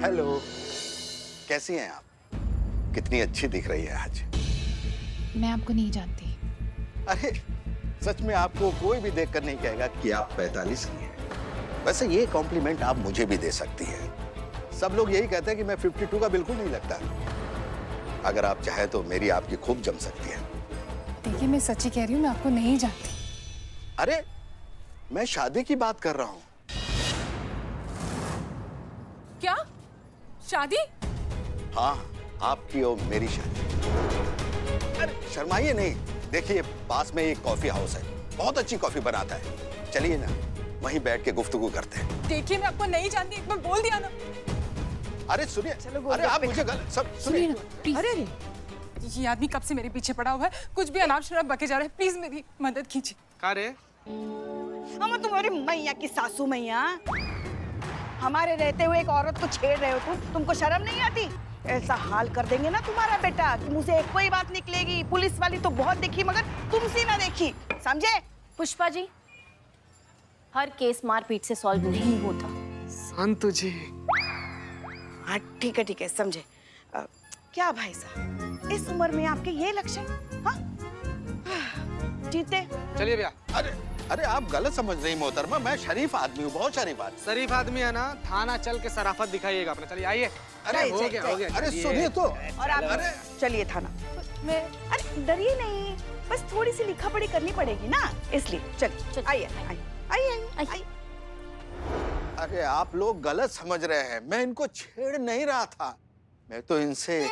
Hello, कैसी हैं आप? कितनी अच्छी दिख रही है आज। मैं आपको नहीं जानती। अरे सच में आपको कोई भी देखकर नहीं कहेगा कि आप 45 की हैं। वैसे ये कॉम्प्लीमेंट आप मुझे भी दे सकती हैं। सब लोग यही कहते हैं कि मैं 52 का बिल्कुल नहीं लगता। अगर आप चाहे तो मेरी आपकी खूब जम सकती है। देखिए, मैं सच्ची कह रही हूँ, मैं आपको नहीं जानती। अरे मैं शादी की बात कर रहा हूँ। क्या? शादी? हाँ, आपकी और मेरी शादी। अरे शर्माइए नहीं, देखिए पास में एक कॉफी हाउस है, बहुत अच्छी कॉफी बनाता है। चलिए ना, वहीं बैठ के गुफ्तगू करते हैं। देखिए, मैं आपको नहीं जानती, एक बार बोल दिया ना। अरे सुनिए, अरे आप मुझे गलत सब सुनिए ना, प्लीज। अरे ये आदमी कब से मेरे पीछे पड़ा हुआ है, कुछ भी अनाप शनाप बके जा रहा है। प्लीज मेरी मदद कीजिए। का रे? हम तुम्हारी मैया की सासू मैया, हमारे रहते हुए एक औरत को छेड़ रहे हो तुमको शर्म नहीं आती? ऐसा हाल कर देंगे ना तुम्हारा बेटा कि मुझसे एक कोई बात निकलेगी। पुलिस वाली तो बहुत देखी मगर तुमसे ना देखी, समझे? पुष्पा जी, हर केस मारपीट से सॉल्व नहीं होता। संतु जी। हाँ ठीक है समझे। क्या भाई साहब, इस उम्र में आपके ये लक्षण? हाँ जीते। चलिए भैया। अरे आप गलत समझ रही मोहतरमा, मैं शरीफ आदमी हूँ, बहुत शरीफ आदमी। शरीफ आदमी है ना, थाना चल के शराफत दिखाइएगा अपना। चलिए आइए। अरे हो गया। अरे सुनिए तो। और आप चलिए थाना। मैं अरे डरिए नहीं, बस थोड़ी सी लिखा पढ़ी करनी पड़ेगी ना, इसलिए चलिए आइए। अरे आप लोग गलत समझ रहे हैं, मैं इनको छेड़ नहीं रहा था, मैं तो इनसे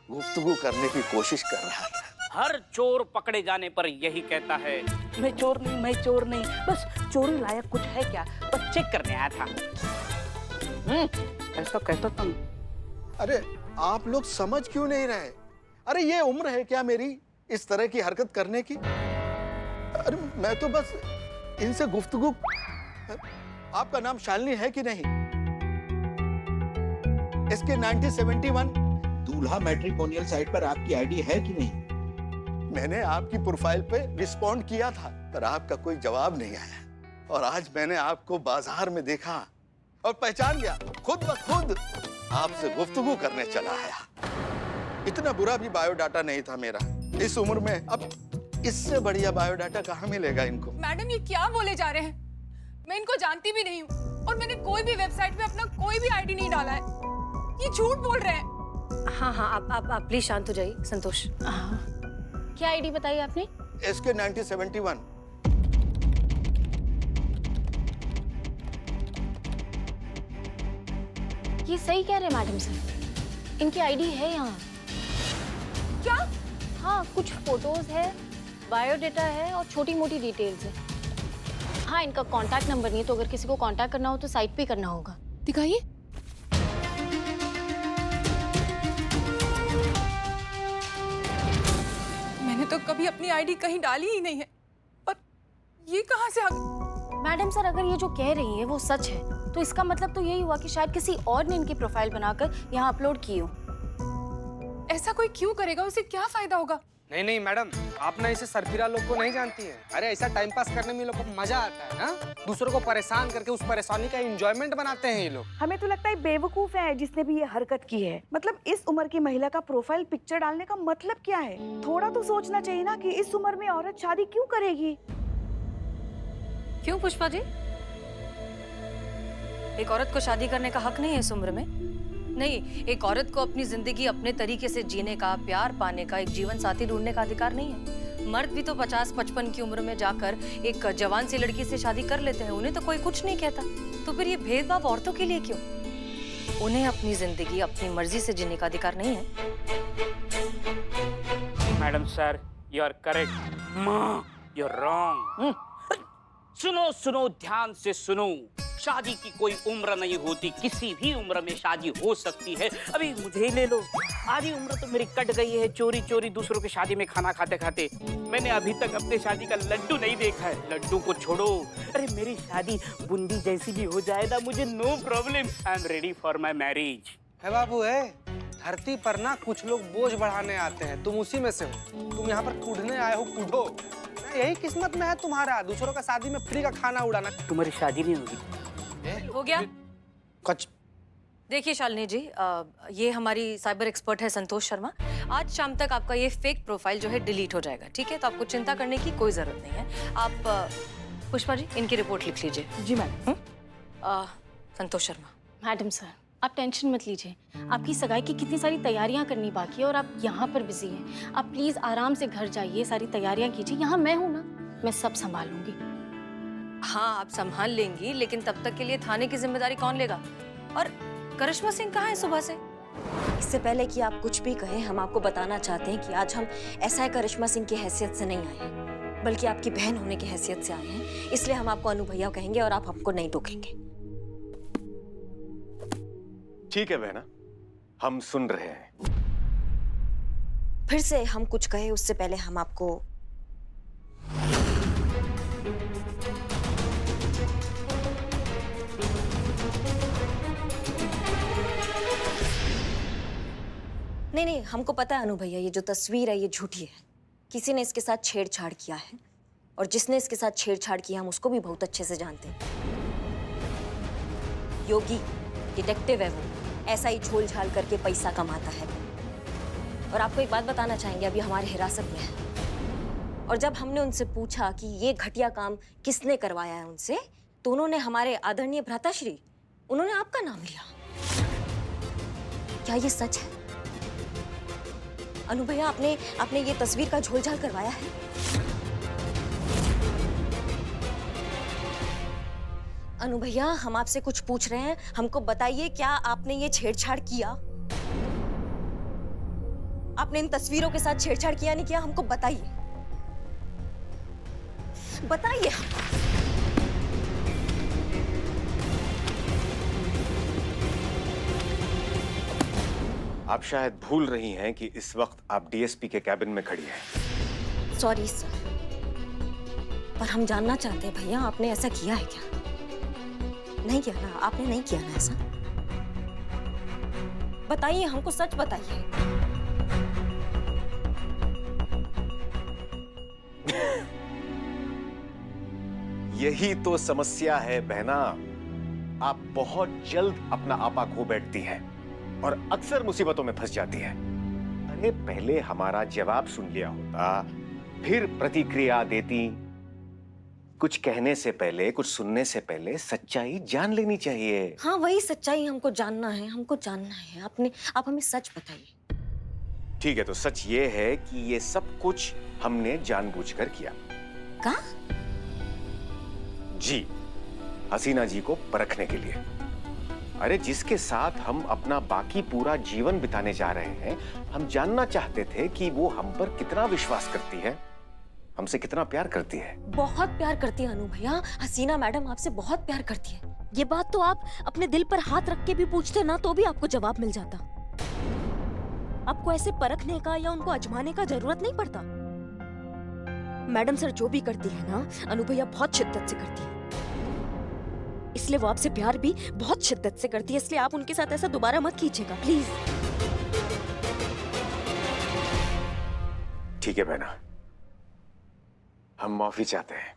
गुफ्तगू करने की कोशिश कर रहा था। हर चोर पकड़े जाने पर यही कहता है, मैं चोर नहीं, बस चोरी लायक कुछ है क्या, बस चेक करने आया था। ऐसा कहता तुम। अरे आप लोग समझ क्यों नहीं रहे? अरे ये उम्र है क्या मेरी इस तरह की हरकत करने की? अरे मैं तो बस इनसे गुफ्तगू। आपका नाम शालिनी है कि नहीं? इसके 1971 दूल्हा मैट्रिमोनियल साइट पर आपकी आईडी है कि नहीं? मैंने आपकी प्रोफाइल पे रिस्पॉन्ड किया था, पर आपका कोई जवाब नहीं आया। और आज मैंने आपको बाजार में देखा और पहचान गया, खुद ब खुद आपसे गुफ्तगू करने चला आया। इतना बुरा भी बायोडाटा नहीं था मेरा इस उम्र में। अब इससे बढ़िया बायोडाटा कहाँ मिलेगा इनको? मैडम, ये क्या बोले जा रहे हैं? मैं इनको जानती भी नहीं हूँ और मैंने कोई भी वेबसाइट पे अपना कोई भी आईडी नहीं डाला है। ये झूठ बोल रहे हैं। हाँ आप प्लीज शांत हो जाइए। संतोष, क्या आईडी बताई आपने? इसके 1971। ये सही कह रहे हैं मैडम सर, इनकी आईडी है यहाँ। क्या? हाँ, कुछ फोटोज है, बायोडेटा है और छोटी मोटी डिटेल्स है। हाँ, इनका कांटेक्ट नंबर नहीं है, तो अगर किसी को कांटेक्ट करना हो तो साइट पे करना होगा। दिखाइए। मैंने तो कभी अपनी आईडी कहीं डाली ही नहीं है, और ये कहाँ से आ गई? मैडम सर, अगर ये जो कह रही है वो सच है तो इसका मतलब तो यही हुआ कि शायद किसी और ने इनकी प्रोफाइल बनाकर यहाँ अपलोड की हो। ऐसा कोई क्यों करेगा? उसे क्या फायदा होगा? नहीं मैडम, आप ना इसे सरफिरा लोग को नहीं जानती हैं। अरे ऐसा टाइम पास करने में ये लोग को मजा आता है ना, दूसरों को परेशान करके उस परेशानी का एंजॉयमेंट बनाते हैं ये लोग। हमें तो लगता है बेवकूफ है जिसने भी ये हरकत की है। मतलब इस उम्र की महिला का प्रोफाइल पिक्चर डालने का मतलब क्या है? थोड़ा तो सोचना चाहिए ना कि इस उम्र में औरत शादी क्यों करेगी। क्यों पुष्पा जी? एक औरत को शादी करने का हक नहीं है इस उम्र में? नहीं, एक औरत को अपनी जिंदगी अपने तरीके से जीने का, प्यार पाने का, एक जीवन साथी ढूंढने का अधिकार नहीं है। मर्द भी तो 50-55 की उम्र में जाकर एक जवान सी लड़की से शादी कर लेते हैं, उन्हें तो कोई कुछ नहीं कहता। तो फिर ये भेदभाव औरतों के लिए क्यों? उन्हें अपनी जिंदगी अपनी मर्जी से जीने का अधिकार नहीं है? Madam sir, you are correct, ma'am you are wrong. सुनो ध्यान से सुनो, शादी की कोई उम्र नहीं होती, किसी भी उम्र में शादी हो सकती है। अभी मुझे ही ले लो, आधी उम्र तो मेरी कट गई है चोरी दूसरों की शादी में खाना खाते खाते। मैंने अभी तक अपने शादी का लड्डू नहीं देखा है। लड्डू को छोड़ो, अरे मेरी शादी बूंदी जैसी भी हो जाए ना, मुझे no problem, I am ready for my marriage. है बाबू है, धरती पर ना कुछ लोग बोझ बढ़ाने आते हैं, तुम उसी में से हो। तुम यहाँ पर कूदने आए हो, कूदो। यही किस्मत में है तुम्हारा, दूसरों का शादी में फ्री का खाना उड़ाना। तुम्हारी शादी नहीं होगी? हो गया? कच देखिए शालिनी जी, ये हमारी साइबर एक्सपर्ट है संतोष शर्मा। आज शाम तक आपका ये फेक प्रोफाइल जो है डिलीट हो जाएगा, ठीक है? तो आपको चिंता करने की कोई जरूरत नहीं है। आप पुष्पा जी इनकी रिपोर्ट लिख लीजिए। जी madam. Santosh Sharma. Madam sir, आप टेंशन मत लीजिए। आपकी सगाई की कितनी सारी तैयारियां करनी बाकी है और आप यहाँ पर बिजी हैं। आप प्लीज आराम से घर जाइए, सारी तैयारियां कीजिए। यहाँ मैं हूँ ना, मैं सब संभालूंगी। हाँ, आप संभाल लेंगी, लेकिन तब तक के लिए थाने की जिम्मेदारी कौन लेगा? और करिश्मा सिंह कहाँ है सुबह से? इससे पहले कि आप कुछ भी कहें, हम आपको बताना चाहते हैं कि आज हम SI करिश्मा सिंह की हैसियत से नहीं आए हैं, बल्कि आपकी बहन होने की हैसियत से आए हैं। इसलिए हम आपको अनु भैया कहेंगे और आप हमको नहीं टोकेंगे। ठीक है बहना, हम सुन रहे हैं। फिर से हम कुछ कहे उससे पहले हम आपको नहीं, हमको पता है अनु भैया, ये जो तस्वीर है ये झूठी है। किसी ने इसके साथ छेड़छाड़ किया है और जिसने इसके साथ छेड़छाड़ किया हम उसको भी बहुत अच्छे से जानते हैं। योगी डिटेक्टिव है वो, ऐसा ही झोल झाल करके पैसा कमाता है। और आपको एक बात बताना चाहेंगे, अभी हमारे हिरासत में है। और जब हमने उनसे पूछा कि ये घटिया काम किसने करवाया है उनसे, तो उन्होंने हमारे आदरणीय भ्राताश्री, उन्होंने आपका नाम लिया। क्या ये सच है अनु भैया? आपने ये तस्वीर का झोलझाल करवाया है? अनु भैया, हम आपसे कुछ पूछ रहे हैं, हमको बताइए, क्या आपने ये छेड़छाड़ किया? आपने इन तस्वीरों के साथ छेड़छाड़ किया नहीं किया? हमको बताइए, बताइए। आप शायद भूल रही हैं कि इस वक्त आप DSP के कैबिन में खड़ी हैं। सॉरी सर, पर हम जानना चाहते हैं भैया, आपने ऐसा किया है क्या? नहीं किया ना? आपने नहीं किया ना ऐसा? बताइए, हमको सच बताइए। यही तो समस्या है बहना, आप बहुत जल्द अपना आपा खो बैठती हैं और अक्सर मुसीबतों में फंस जाती है। अरे पहले हमारा जवाब सुन लिया होता, फिर प्रतिक्रिया देती। कुछ कहने से पहले, कुछ सुनने से पहले सच्चाई जान लेनी चाहिए। हाँ, वही सच्चाई हमको जानना है, हमको जानना है। आप हमें सच बताइए। ठीक है, तो सच ये है कि ये सब कुछ हमने जानबूझकर किया। क्या? जी, हसीना जी को परखने के लिए। अरे जिसके साथ हम अपना बाकी पूरा जीवन बिताने जा रहे हैं, हम जानना चाहते थे कि वो हम पर कितना विश्वास करती है, हमसे कितना प्यार करती है। बहुत प्यार करती है अनु भैया, हसीना मैडम आपसे बहुत प्यार करती है। ये बात तो आप अपने दिल पर हाथ रख के भी पूछते ना, तो भी आपको जवाब मिल जाता। आपको ऐसे परखने का या उनको आजमाने का जरूरत नहीं पड़ता। मैडम सर जो भी करती है ना, अनु भैया बहुत शिद्दत से करती है, इसलिए वो आपसे प्यार भी बहुत शिद्दत से करती है। इसलिए आप उनके साथ ऐसा दोबारा मत कीजिएगा प्लीज। ठीक है बहना, हम माफी चाहते हैं,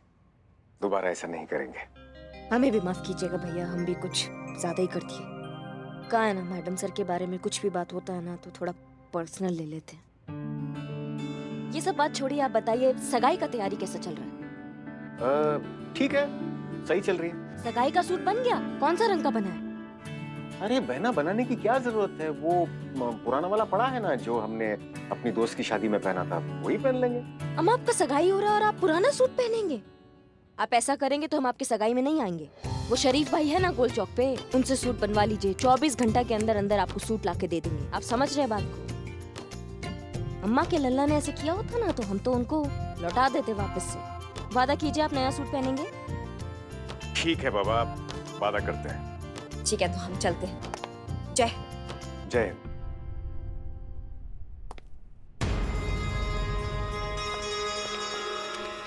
दोबारा ऐसा नहीं करेंगे। हमें भी माफ कीजिएगा भैया, हम भी कुछ ज्यादा ही करती है। कहा है ना, मैडम सर के बारे में कुछ भी बात होता है ना तो थोड़ा पर्सनल ले लेते हैं। ये सब बात छोड़िए, आप बताइए सगाई का तैयारी कैसा चल रहा है? ठीक है, सही चल रही है। सगाई का सूट बन गया? कौन सा रंग का बना है? अरे बहना, बनाने की क्या जरूरत है, वो पुराना वाला पड़ा है ना जो हमने अपनी दोस्त की शादी में पहना था, वही पहन लेंगे। अम्मा, आपका सगाई हो रहा है और आप पुराना सूट पहनेंगे? आप ऐसा करेंगे तो हम आपकी सगाई में नहीं आएंगे। वो शरीफ भाई है ना गोल चौक पे, उनसे सूट बनवा लीजिए। 24 घंटा के अंदर अंदर आपको सूट लाके दे देंगे। आप समझ रहे हैं बात को? अम्मा के लल्ला ने ऐसे किया होता ना तो हम तो उनको लौटा देते वापस से। वादा कीजिए आप नया सूट पहनेंगे। ठीक है बाबा, वादा करते हैं। ठीक है, तो हम चलते हैं। जय जय हिंद।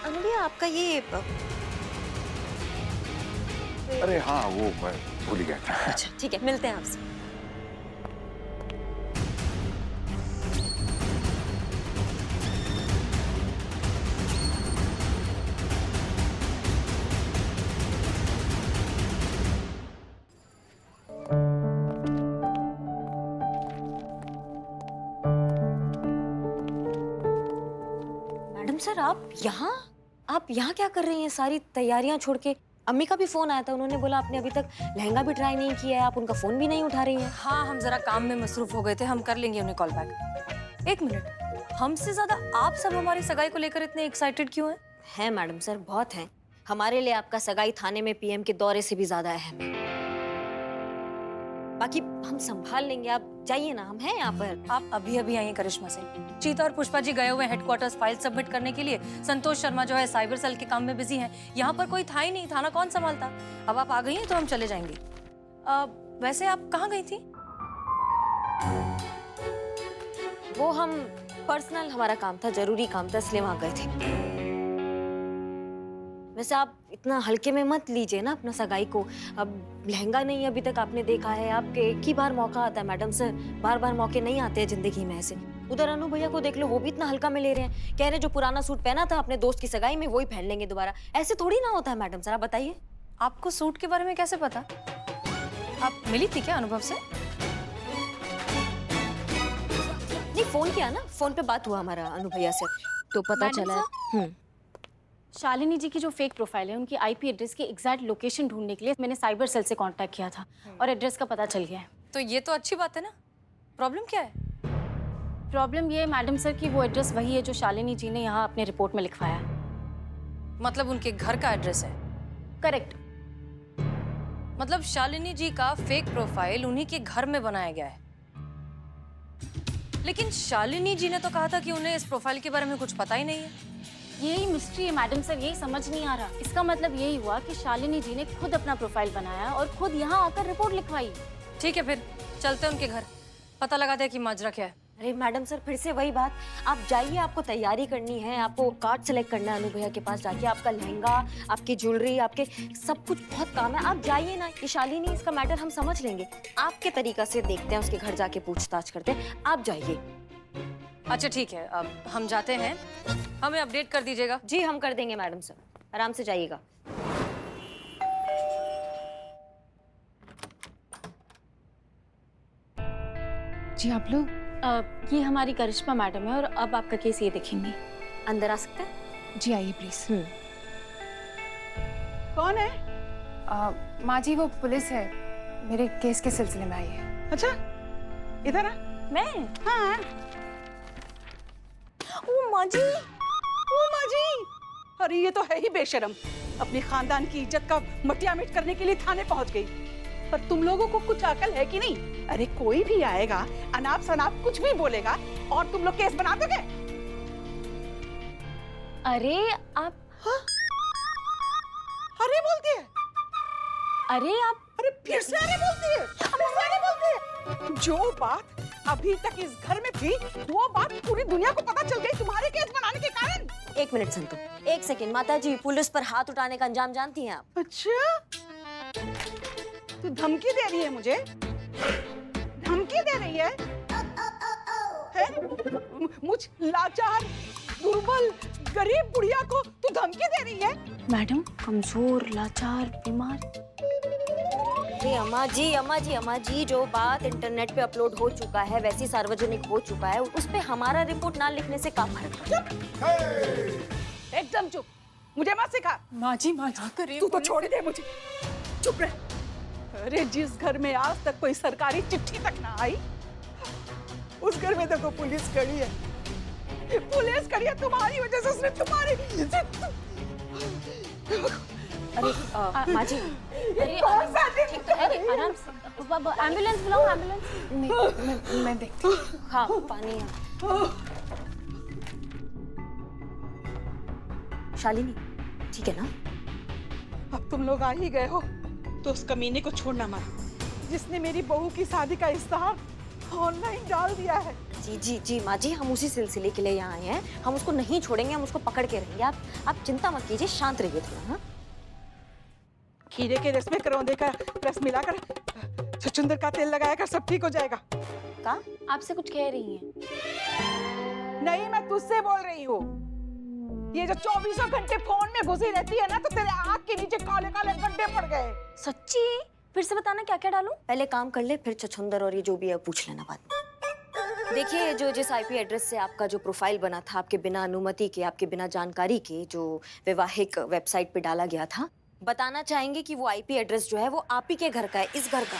अनु भैया, आपका ये अरे हाँ, वो मैं भूल ही गया था। अच्छा ठीक है, मिलते हैं आपसे। सर आप यहाँ क्या कर रही हैं? सारी तैयारियां छोड़ के। अम्मी का भी फोन आया था, उन्होंने बोला आपने अभी तक लहंगा भी ट्राई नहीं किया है, आप उनका फोन भी नहीं उठा रही हैं। हाँ, हम जरा काम में मसरूफ हो गए थे, हम कर लेंगे उन्हें कॉल बैक। एक मिनट, हमसे ज्यादा आप सब हमारी सगाई को लेकर इतने एक्साइटेड क्यों हैं? हैं मैडम सर, बहुत हैं। हमारे लिए आपका सगाई थाने में पीएम के दौरे से भी ज्यादा अहम है। बाकी हम संभाल लेंगे, आप जाइए ना, हम हैं यहाँ पर। आप अभी अभी आई हैं करिश्मा से। चीता और पुष्पा जी गए हुए हेडक्वार्टर्स फाइल सबमिट करने के लिए। संतोष शर्मा जो है साइबर सेल के काम में बिजी हैं। यहाँ पर कोई था ही नहीं, थाना कौन संभालता। अब आप आ गई हैं तो हम चले जाएंगे। वैसे आप कहाँ गई थी? वो हम पर्सनल, हमारा काम था, जरूरी काम था, इसलिए वहां गए थे। वैसे आप इतना हल्के में मत लीजिए ना अपना सगाई को। अब लहंगा नहीं अभी तक आपने देखा है, आपके एक ही बार मौका आता है मैडम सर, बार बार मौके नहीं आते हैं जिंदगी में ऐसे। उधर अनु भैया को देख लो, वो भी इतना हल्का में ले रहे हैं, कह रहे हैं जो पुराना सूट पहना था अपने दोस्त की सगाई में वही पहन लेंगे दोबारा। ऐसे थोड़ी ना होता है मैडम सर, आप बताइए। आपको सूट के बारे में कैसे पता? आप मिली थी क्या अनुभव से? नहीं, फोन किया ना, फोन पे बात हुआ हमारा अनु भैया से, तो पता मैडम चला। शालिनी जी की जो फेक प्रोफाइल है, उनकी आईपी एड्रेस की एग्जैक्ट लोकेशन ढूंढने के लिए मैंने साइबर सेल से कांटेक्ट किया था और एड्रेस का पता चल गया है। तो ये तो अच्छी बात है ना। प्रॉब्लम क्या है? प्रॉब्लम ये है मैडम सर कि वो एड्रेस वही है जो शालिनी जी ने यहाँ अपने रिपोर्ट में लिखवाया। मतलब उनके घर का एड्रेस है? करेक्ट। मतलब शालिनी जी का फेक प्रोफाइल उन्हीं के घर में बनाया गया है। लेकिन शालिनी जी ने तो कहा था कि उन्हें इस प्रोफाइल के बारे में कुछ पता ही नहीं है। यही मिस्ट्री है मैडम सर, यही समझ नहीं आ रहा। इसका मतलब यही हुआ कि शालिनी जी ने खुद अपना प्रोफाइल बनाया और खुद यहाँ आकर रिपोर्ट लिखवाई। ठीक है, फिर चलते हैं उनके घर, पता लगाते हैं कि माजरा क्या है। अरे मैडम सर, फिर से वही बात। आप जाइए, आपको तैयारी करनी है, आपको कार्ड सेलेक्ट करना है अनु भैया के पास जाके, आपका लहंगा, आपकी ज्वेलरी, आपके सब कुछ बहुत काम है। आप जाइए ना, ये शालिनी, इसका मैटर हम समझ लेंगे। आपके तरीका से देखते हैं, उसके घर जाके पूछताछ करते हैं। आप जाइए। अच्छा ठीक है, अब हम जाते हैं, हमें अपडेट कर दीजिएगा। जी हम कर देंगे मैडम सर, आराम से जाइएगा। जी आप लोग? ये हमारी करिश्मा मैडम है और अब आपका केस ये देखेंगी। अंदर आ सकते हैं? जी आइए प्लीज। कौन है? माँ जी वो पुलिस है, मेरे केस के सिलसिले में आई है। अच्छा, इधर आ। मैं? हाँ। ओ माँ जी, अरे ये तो है ही बेशरम, अपनी खानदान की इज्जत का मटिया मिट करने के लिए थाने पहुंच गई। पर तुम लोगों को कुछ अकल है कि नहीं? अरे कोई भी आएगा, अनाप शनाप कुछ भी बोलेगा और तुम लोग केस बना दोगे। अरे आप अरे बोलती है, अरे फिर से अरे बोलती है, जो बात अभी तक इस घर में थी वो बात पूरी दुनिया को पता चल गई तुम्हारे केस बनाने के कारण। एक मिनट संतु, एक सेकंड। माता जी, पुलिस पर हाथ उठाने का अंजाम जानती हैं आप? अच्छा, तू धमकी दे रही है मुझे? धमकी दे रही है? मुझ लाचार, दुर्बल, गरीब बुढ़िया को तू धमकी दे रही है? मैडम, कमजोर, लाचार, बीमार। अरे अम्मा जी, जो बात इंटरनेट पे अपलोड हो चुका है, वैसी सार्वजनिक हो चुका है, उस पे हमारा रिपोर्ट ना लिखने से क्या फर्क? एकदम चुप, मुझे मत सिखा। माँ जी करिए। तू तो छोड़ दे मुझे, चुप रह। अरे जिस घर में आज तक कोई सरकारी चिट्ठी तक ना आई, उस घर में देखो पुलिस खड़ी है। पुलिस खड़ी है तुम्हारी वजह से, सिर्फ तुम्हारी। अरे माँ जी, अरे आराम से, एम्बुलेंस बुलाओ, एम्बुलेंस। मैं देखती हूँ। हाँ पानी है। शालिनी ठीक है ना? अब तुम लोग आ ही गए हो तो उस कमीने को छोड़ना मत, जिसने मेरी बहू की शादी का इश्तेहार ऑनलाइन डाल दिया है। जी माँ जी, हम उसी सिलसिले के लिए यहाँ आए हैं। हम उसको नहीं छोड़ेंगे, हम उसको पकड़ के रहेंगे। आप चिंता मत कीजिए, शांत रहिए थोड़ा। हाँ, खीरे के रस में करौंदे का रस मिलाकर छछूंदर का तेल लगाया कर, सब ठीक हो जाएगा। का आपसे कुछ कह रही हैं? नहीं, मैं तुझसे बोल रही हूँ। ये जो 24 घंटे फोन में घुसी रहती है ना, तो तेरे आँख के नीचे काले काले गड्ढे पड़ गए। सच्ची? फिर से बताना क्या क्या डालूं? पहले काम कर ले, फिर छछूंदर और ये जो भी है पूछ लेना बाद में। देखिए, जो जिस आईपी एड्रेस से आपका जो प्रोफाइल बना था, आपके बिना अनुमति के, आपके बिना जानकारी के, जो वैवाहिक वेबसाइट पे डाला गया था, बताना चाहेंगे कि वो आईपी एड्रेस जो है वो आप ही के घर का है, इस घर का।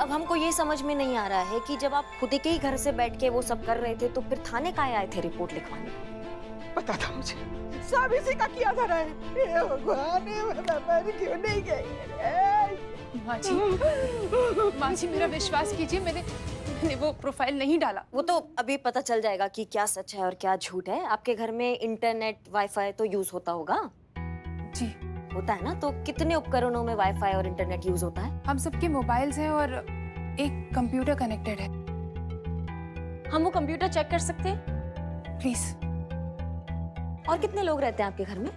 अब हमको ये समझ में नहीं आ रहा है कि जब आप खुद के ही घर से बैठ के वो सब कर रहे थे, तो फिर थाने काहे आए थे रिपोर्ट लिखवाने? पता था मुझे, सब इसी का किया धरा है। हे भगवान, मैं क्यों नहीं गई? माँ जी मेरा विश्वास कीजिए, मैंने वो प्रोफाइल नहीं डाला। वो तो अभी पता चल जाएगा कि क्या सच है और क्या झूठ है। आपके घर में इंटरनेट वाईफाई तो यूज होता होगा? जी होता है ना। तो कितने उपकरणों में वाईफाई और इंटरनेट यूज होता है? हम सबके मोबाइल्स हैं और एक कंप्यूटर कनेक्टेड है। हम वो कंप्यूटर चेक कर सकते हैं प्लीज। और कितने लोग रहते हैं आपके घर में?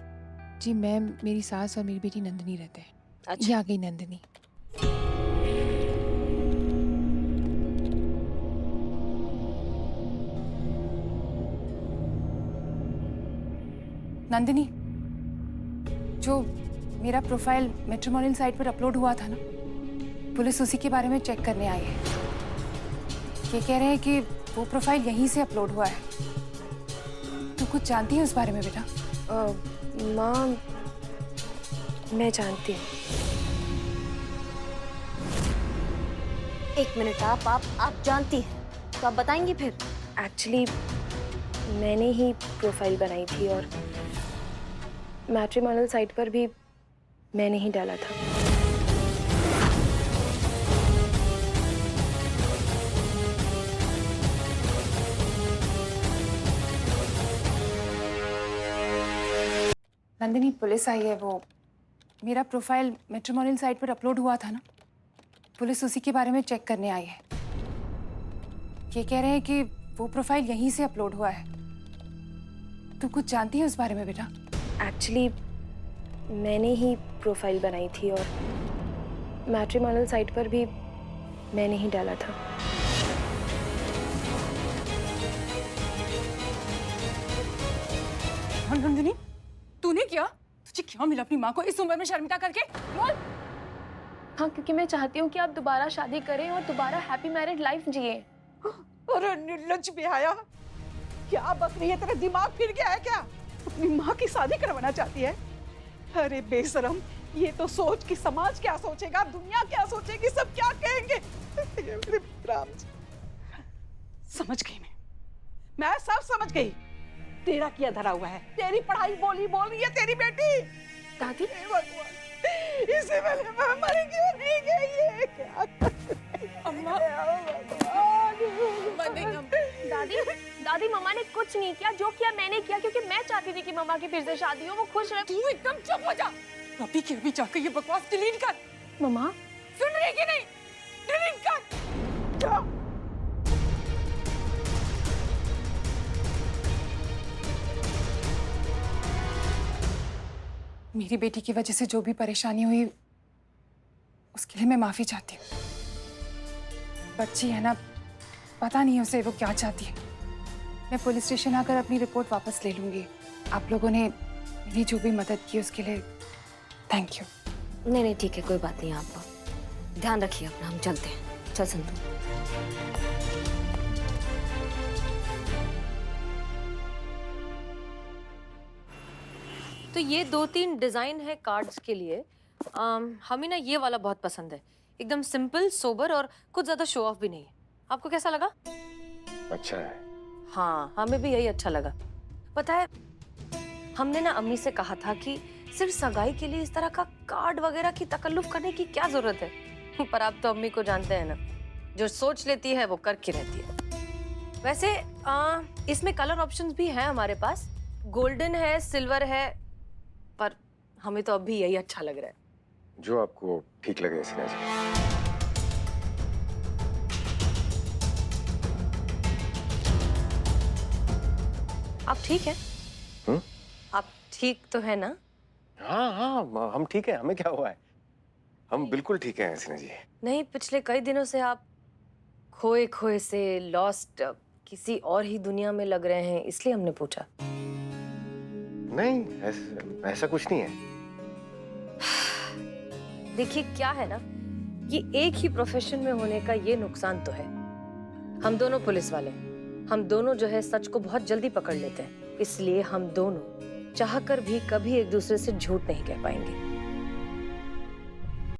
जी मैं, मेरी सास और मेरी बेटी नंदिनी रहते हैं। अच्छा। ये आ गई नंदिनी। नंदिनी, जो मेरा प्रोफाइल मैट्रिमोनियल साइट पर अपलोड हुआ था ना, पुलिस उसी के बारे में चेक करने आई है। ये कह रहे हैं कि वो प्रोफाइल यहीं से अपलोड हुआ है। तू कुछ जानती है उस बारे में बेटा? माँ, मैं जानती हूँ। एक मिनट, आप जानती हैं तो आप बताएंगी फिर? एक्चुअली मैंने ही प्रोफाइल बनाई थी और मैट्रिमोनियल साइट पर भी मैंने ही डाला था। नंदिनी, पुलिस आई है। वो मेरा प्रोफाइल मैट्रिमोनियल साइट पर अपलोड हुआ था ना, पुलिस उसी के बारे में चेक करने आई है। ये कह रहे हैं कि वो प्रोफाइल यहीं से अपलोड हुआ है। तू कुछ जानती है उस बारे में बेटा? एक्चुअली मैंने ही प्रोफाइल बनाई थी और मैट्रिमोनियल साइट पर भी मैंने ही डाला था। नंदिनी, तूने किया? तुझे क्या मिला अपनी माँ को इस उम्र में शर्मिंदा करके? बोल। हाँ, क्योंकि मैं चाहती हूँ कि आप दोबारा शादी करें और दोबारा हैप्पी मैरिड लाइफ जिए। अरे निर्लज्ज बेहया, क्या बक रही है? तेरा दिमाग फिर गया है क्या? अपनी माँ की शादी करवाना चाहती है? अरे बेशरम, ये तो सोच कि समाज क्या सोचेगा, दुनिया क्या सोचेगी, सब क्या कहेंगे। मेरे राम जी, समझ गई मैं सब समझ गई। तेरा क्या धरा हुआ है? तेरी पढ़ाई बोल रही है तेरी बेटी। दादी, हे भगवान, इसे पहले मैं मर क्यों नहीं गई? ये क्या अम्मा, दादी मम्मा ने कुछ नहीं किया। जो किया मैंने किया, क्योंकि मैं चाहती थी कि मम्मा की फिर से शादी हो, वो खुश रहे। तू एकदम चुप हो जा। अभी के अभी जाकर ये बकवास डिलीट कर। मम्मा, सुन रही है कि नहीं? डिलीट कर। क्या? मेरी बेटी की वजह से जो भी परेशानी हुई, उसके लिए मैं माफी चाहती हूँ। बच्ची है ना, पता नहीं उसे वो क्या चाहती है। मैं पुलिस स्टेशन आकर अपनी रिपोर्ट वापस ले लूंगी। आप लोगों ने मेरी जो भी मदद की उसके लिए थैंक यू। नहीं, ठीक है, कोई बात नहीं। आप ध्यान रखिए अपना, हम चलते हैं। चल संतू। तो ये 2-3 डिजाइन है कार्ड्स के लिए। हमें ना ये वाला बहुत पसंद है, एकदम सिंपल, सोबर और कुछ ज्यादा शो ऑफ भी नहीं है। आपको कैसा लगा? अच्छा है। हाँ, हमें भी यही अच्छा लगा। पता है, हमने ना अम्मी से कहा था कि सिर्फ सगाई के लिए इस तरह का कार्ड वगैरह की तकल्लुफ करने की क्या जरूरत है। पर आप तो अम्मी को जानते हैं ना, जो सोच लेती है वो करके रहती है। वैसे इसमें कलर ऑप्शंस भी हैं हमारे पास। गोल्डन है, सिल्वर है, पर हमें तो अभी यही अच्छा लग रहा है। जो आपको ठीक लगे हसीना जी। आप ठीक हैं? आप ठीक तो है ना? हाँ, हम ठीक है। हमें क्या हुआ है? हम बिल्कुल ठीक हैं हसीना जी। नहीं, पिछले कई दिनों से आप खोए खोए से, लॉस्ट, किसी और ही दुनिया में लग रहे हैं, इसलिए हमने पूछा। नहीं, ऐसा कुछ नहीं है। देखिए क्या है ना, ये एक ही प्रोफेशन में होने का ये नुकसान तो है, हम दोनों पुलिस वाले, हम दोनों जो है सच को बहुत जल्दी पकड़ लेते हैं, इसलिए हम दोनों चाहकर भी कभी एक दूसरे से झूठ नहीं कह पाएंगे।